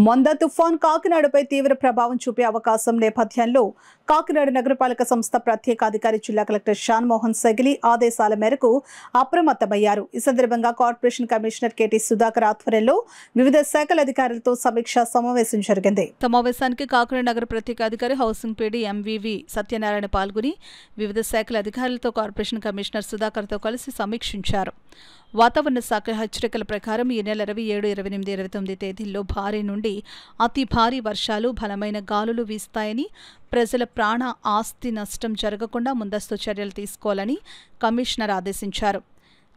మొంద తుఫాన్ కాకినాడపై తీవ్ర ప్రభావం చూపే అవకాశం నేపథ్యంలో కాకినాడ నగరపాలక సంస్థ ప్రత్యేక అధికారి జిల్లా కలెక్టర్ షాన్ మోహన్ సగిలి ఆదేశాల మేరకు అప్రమత్తమయ్యారు. ఈ సందర్భంగా కార్పొరేషన్ కమిషనర్ కేటీ సుధాకర్ ఆధ్వర్యంలో వివిధ శాఖల అధికారులతో సమీక్షా సమావేశం జరిగింది. సమావేశానికి కాకినాడ నగర ప్రత్యేక అధికారి హౌసింగ్ పీడీ ఎంవీవీ సత్యనారాయణ పాల్గొని వివిధ శాఖల అధికారులతో కార్పొరేషన్ కమిషనర్ సుధాకర్తో కలిసి సమీక్షించారు. వాతావరణ శాఖ హెచ్చరికల ప్రకారం ఈ నెల 27, 28, 29 తేదీల్లో భారీ నుండి అతి భారీ వర్షాలు, బలమైన గాలులు వీస్తాయని, ప్రజల ప్రాణ ఆస్తి నష్టం జరగకుండా ముందస్తు చర్యలు తీసుకోవాలని కమిషనర్ ఆదేశించారు.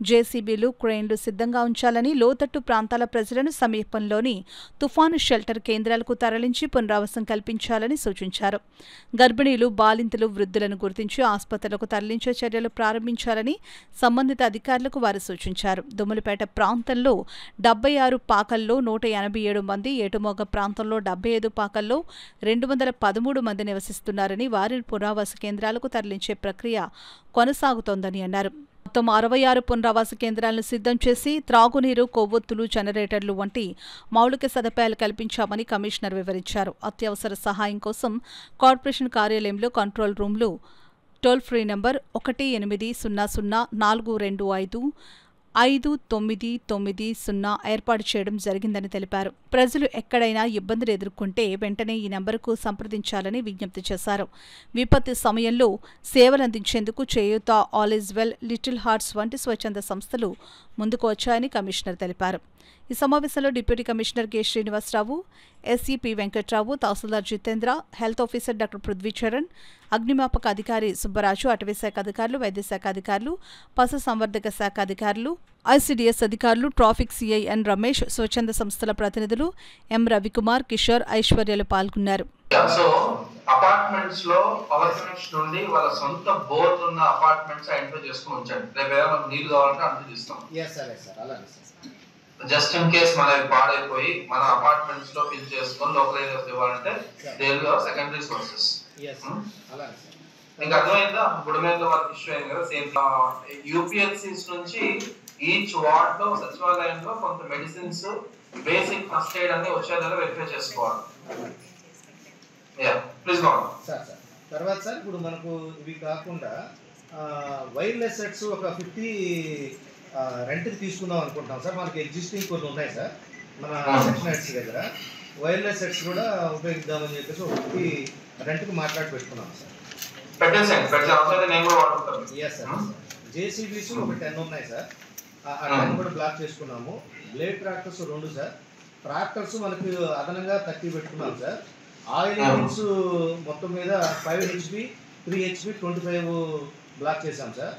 జేసీబీలు, క్రేన్లు సిద్ధంగా ఉంచాలని, లోతట్టు ప్రాంతాల ప్రజలను సమీపంలోని తుఫాను షెల్టర్ కేంద్రాలకు తరలించి పునరావాసం కల్పించాలని సూచించారు. గర్భిణీలు, బాలింతలు, వృద్ధులను గుర్తించి ఆసుపత్రులకు తరలించే చర్యలు ప్రారంభించాలని సంబంధిత అధికారులకు వారు సూచించారు. దుమ్మలపేట ప్రాంతంలో 76 పాకల్లో 187 మంది, ఏటుమోగ ప్రాంతంలో 75 పాకల్లో 213 మంది నివసిస్తున్నారని, వారిని పునరావాస కేంద్రాలకు తరలించే ప్రక్రియ కొనసాగుతోందని అన్నారు. మొత్తం 66 పునరావాస కేంద్రాలను సిద్ధం చేసి త్రాగునీరు, కొవ్వొత్తులు, జనరేటర్లు వంటి మౌలిక సదుపాయాలు కల్పించామని కమిషనర్ వివరించారు. అత్యవసర సహాయం కోసం కార్పొరేషన్ కార్యాలయంలో కంట్రోల్ రూమ్లు, టోల్ ఫ్రీ నంబర్ 1800-425-5990 ఏర్పాటు చేయడం జరిగిందని తెలిపారు. ప్రజలు ఎక్కడైనా ఇబ్బందులు ఎదుర్కొంటే వెంటనే ఈ నంబరుకు సంప్రదించాలని విజ్ఞప్తి చేశారు. విపత్తు సమయంలో సేవలందించేందుకు చేయూత, all is well, little hearts వంటి స్వచ్ఛంద సంస్థలు ముందుకు వచ్చాయని కమిషనర్ తెలిపారు. ఈ సమావేశంలో deputy commissioner K Srinivasarao, SEP Venkatrao, తహసీల్దార్ Jitendra, health officer doctor Prithvicharan, అగ్నిమాపక అధికారి సుబ్బరాజు, అటవీ శాఖ అధికారులు, వైద్య శాఖ అధికారులు, పశు సంవర్ధక శాఖ అధికారులు, ఐసీడీఎస్ అధికారులు, ట్రాఫిక్ సిఐ ఎన్ రమేష్, స్వచ్ఛంద సంస్థల ప్రతినిధులు ఎం రవికుమార్, కిషోర్, ఐశ్వర్యలు పాల్గొన్నారు. అపార్ట్మెంట్స్ లో పవర్ కనెక్షన్ నుండి వాళ్ళ సొంత బోర్ ఉన్న అపార్ట్మెంట్స్ ఐడెంటిఫై చేసుకుని ఉంచండి. రేపు ఏమైనా నీళ్లు కావాలంటే అనుమతిస్తాం. జస్ట్ ఇన్ కేస్ మనకి పాడైపోయి మన అపార్ట్మెంట్స్ లో ఫిల్ చేసుకొని లోకలైజర్స్ ఇవ్వాలంటే దేనిలో సెకండరీ సోర్సెస్. మీకు అర్థమైందా? గుడిమేల వాళ్ళకి ఇష్యూ అయింది కదా, సేమ్ యూపీఎల్సీస్ నుంచి ఈచ్ వార్డ్ లో సచివాలయంలో కొంత మెడిసిన్స్, బేసిక్ ఫస్ట్ ఎయిడ్ అన్ని వచ్చేదాకా వెరిఫై చేసుకోవాలి. తర్వాత సార్ ఇప్పుడు మనకు ఇవి కాకుండా వైర్లెస్ సెట్స్ ఒక 50 రెంట్కి తీసుకుందాం అనుకుంటున్నాం సార్. మనకి ఎగ్జిస్టింగ్ కొన్ని ఉన్నాయి సార్ మన సెక్షన్ హెడ్స్ దగ్గర. వైర్లెస్ సెట్స్ కూడా ఉపయోగిద్దామని చెప్పేసి ఒక 50 రెంట్కి మాట్లాడి పెట్టుకున్నాం సార్. Yes sir. జేసీబీస్ ఒక 10 ఉన్నాయి సార్, ఆ 10 కూడా బ్లాక్ చేసుకున్నాము. Blade tractors 2 sir. ట్రాక్టర్స్ మనకి అదనంగా 30 పెట్టుకున్నాం సార్. ఆయిల్ ఇంజిన్స్ మొత్తం మీద 5 HP, 3 HP, 25 బ్లాక్ చేశాం సార్.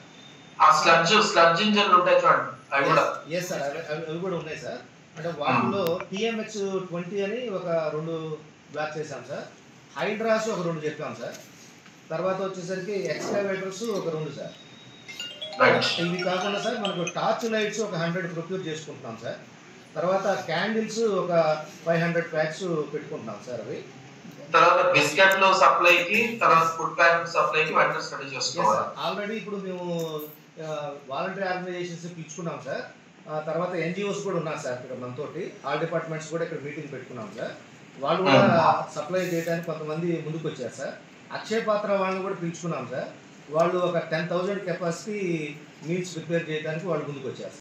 ఎస్ సార్, అవి కూడా ఉన్నాయి సార్. అంటే వాటిలో TMX 20 అని ఒక 2 బ్లాక్ చేశాం సార్. హైడ్రాస్ ఒక 2 చెప్పాం సార్. తర్వాత వచ్చేసరికి ఎక్స్కావేటర్స్ ఒక 2 సార్. ఇవి కాకుండా సార్ మనకు టార్చ్ లైట్స్ ఒక 100 ప్రొక్యూర్ చేసుకుంటున్నాం సార్. తర్వాత క్యాండిల్స్ ఒక 500 ప్యాక్స్ పెట్టుకుంటున్నాం సార్. అవి తర్వాత బిస్కెట్లు సప్లైకి, తర్వాత ఫుడ్ ప్యాకెట్ సప్లైకి వెంటనే స్టడీ చేసుకోవాలి. ఆల్రెడీ ఇప్పుడు మేము వాలంటరీ ఆర్గనైజేషన్స్ పిలుచుకున్నాం సార్. తర్వాత NGOs కూడా ఉన్నారు సార్ ఇక్కడ మనతోటి. ఆల్ డిపార్ట్మెంట్స్ కూడా ఇక్కడ మీటింగ్ పెట్టుకున్నాం సార్. వాళ్ళు కూడా సప్లై చేయడానికి కొంతమంది ముందుకు వచ్చారు సార్. అక్షయ పాత్ర వాళ్ళని కూడా పిలుచుకున్నాం సార్. వాళ్ళు ఒక 10,000 కెపాసిటీ మీల్స్ ప్రిపేర్ చేయడానికి వాళ్ళు ముందుకు వచ్చారు.